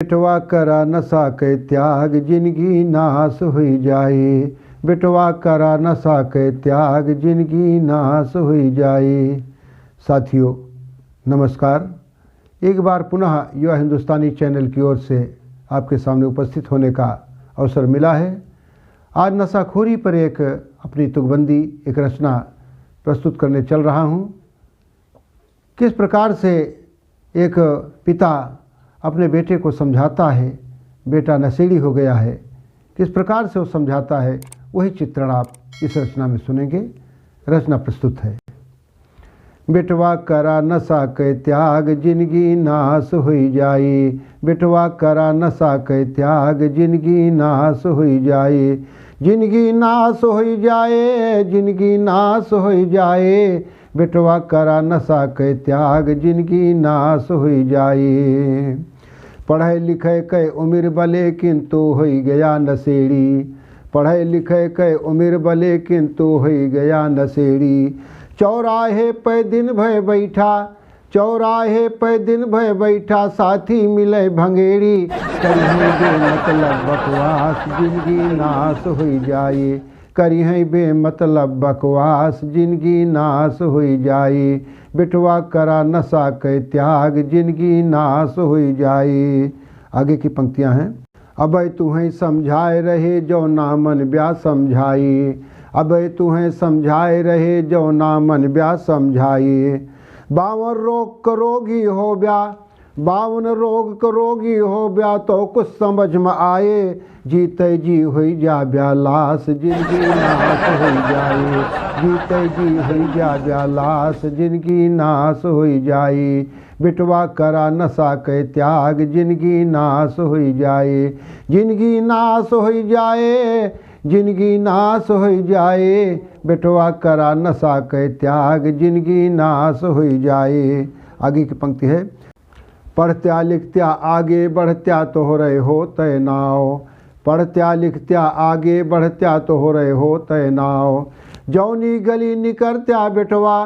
बेटवा करा नशा के त्याग जिंदगी नाश हुई जाए। बेटवा करा नशा के त्याग जिंदगी नाश हुई जाए। साथियों नमस्कार, एक बार पुनः युवा हिंदुस्तानी चैनल की ओर से आपके सामने उपस्थित होने का अवसर मिला है। आज नशाखोरी पर एक अपनी तुकबंदी, एक रचना प्रस्तुत करने चल रहा हूँ। किस प्रकार से एक पिता अपने बेटे को समझाता है, बेटा नशेड़ी हो गया है, किस प्रकार से वो समझाता है, वही चित्रण आप इस रचना में सुनेंगे। रचना प्रस्तुत है। बेटवा करा नशा के त्याग जिंदगी नाश हुई जाए। बेटवा करा नशा के त्याग जिंदगी नाश हुई जाए। जिंदगी नाश हुई जाए, जिंदगी नाश हुई जाए। बेटवा करा नशा के त्याग जिंदगी नाश हुई जाए। पढ़े लिखे के उम्र बले किंतु हुई गया नशेड़ी। पढ़े लिखे के उम्र बले किंतु हुई गया नशेड़ी। चौराहे पे दिन भर बैठा, चौराहे पे दिन भर बैठा, साथी मिले भंगेरी। करिए बेमतलब बकवास जिंदगी नाश हुई जाए। करिए बेमतलब बकवास जिंदगी नाश हुई जाए। बेटवा करा नशा के त्याग जिंदगी नाश हुई जाए। आगे की पंक्तियां हैं। अब तुम्हें समझाए रहे जो ना मन ब्या समझाई। अब तुम्हें समझाए रहे जो ना मन ब्या समझाई। 52 रोग करोगी हो ब्या, 52 रोग करोगी हो ब्या, तो कुछ समझ में आए। जीते जी हुई जा ब्या लाश जिंदगी नाश हुई जाए। जीते जी हुई जा ब्या लाश जिंदगी नाश हुई जाए। बेटवा करा नशा के त्याग जिंदगी नाश हुई जाए। जिंदगी नाश हुई जाए, जिंदगी नाश हुई जाए। बेटवा करा नशा के त्याग जिंदगी नाश हुई जाए। आगे की पंक्ति है। पढ़त्या लिखत्या आगे बढ़त्या तो हो रहे हो तय नाव। पढ़त्या लिखत्या आगे बढ़त्या तो हो रहे हो तय नाव। जौनी गली निकरत्या बेटवा,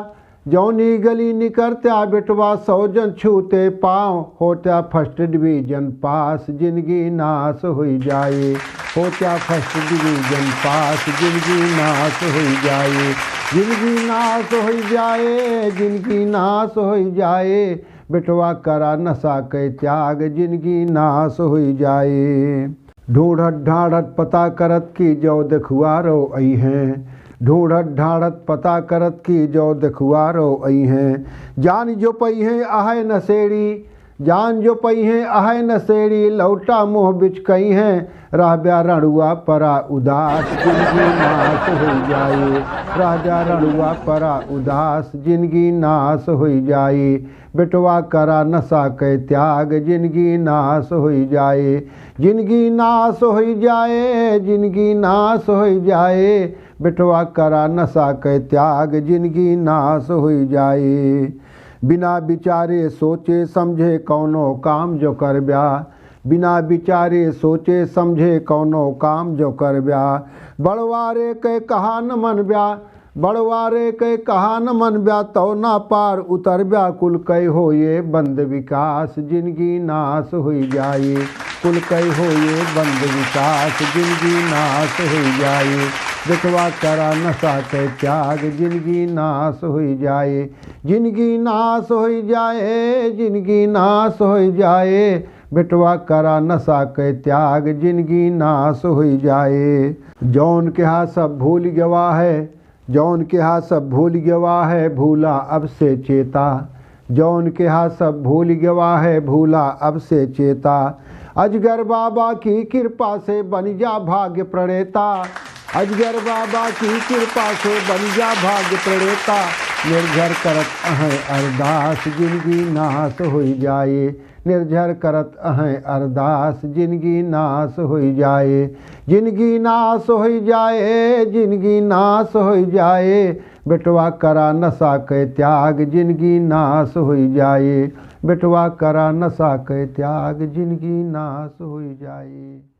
जौनी गली निकरत्या बेटवा, 100 जन छूते पाँव, होत्या फर्स्ट डिवीजन पास जिंदगी नाश हुई जाए। होत्या फर्स्ट डिवीजन पास जिंदगी नाश हुई जाए। जिंदगी नाश हुई जाए, जिंदगी नाश हुई जाए। बेटवा करा नशा के त्याग जिंदगी नाश हुई जाए। ढूंढत ढाढ़त पता करत की जो देखुआरो आई हैं। ढूंढत ढाढ़त पता करत की जो देखुआरो आई हैं। जान जो पई हैं आहे नशेड़ी, जान जो पई हैं आहे नशेड़ी, लौटा मुँह बिच कई हैं। राहब्या रणुआ परा उदास जिंदगी नाश हुई जाए। राहब्या रणुआ परा उदास जिंदगी नाश हुई जाए। बेटवा करा नशा के त्याग जिंदगी नाश हुई जाए। जिंदगी नाश हुई जाए, जिंदगी नाश हुई जाए। बेटवा करा नशा के त्याग जिंदगी नाश हुई जाए। बिना विचारे सोचे समझे कौनो काम जो कर ब्या। बिना विचारे सोचे समझे कौनो काम जो कर ब्या। बड़वारे के कहा न मन ब्या, बड़वारे के कहा न मन ब्या, तो ना पार उतर ब्या। कुल कई हो ये बंद विकास जिंदगी नाश हुई जाए। कुल कई हो ये बंद विकास जिंदगी नाश हुई जाए। बेटवा करा नशा के त्याग जिंदगी नाश हुई जाए। जिंदगी नाश हुई जाए, जिंदगी नाश हुई जाए। बेटवा करा नशा के त्याग जिंदगी नाश हुई जाए। जौन के हाथ सब भूल गवा है, जौन के हाथ सब भूल गवा है, भूला अब से चेता। जौन के हाथ सब भूल गवा है, भूला अब से चेता। अजगर बाबा की कृपा से बन जा भाग्य प्रणेता। अजगर बाबा की कृपा से बन जा भाग्य प्रणेता। निर्झर करत अहें अरदास जिंदगी नाश हुई जाए। निर्झर करत अहें अरदास जिंदगी नाश हुई जाए। जिंदगी नाश हुई जाए, जिंदगी नाश हुई जाए। बेटवा करा नशा के त्याग जिंदगी नाश हुई जाए। बेटवा करा नशा के त्याग जिंदगी नाश हुई जाए।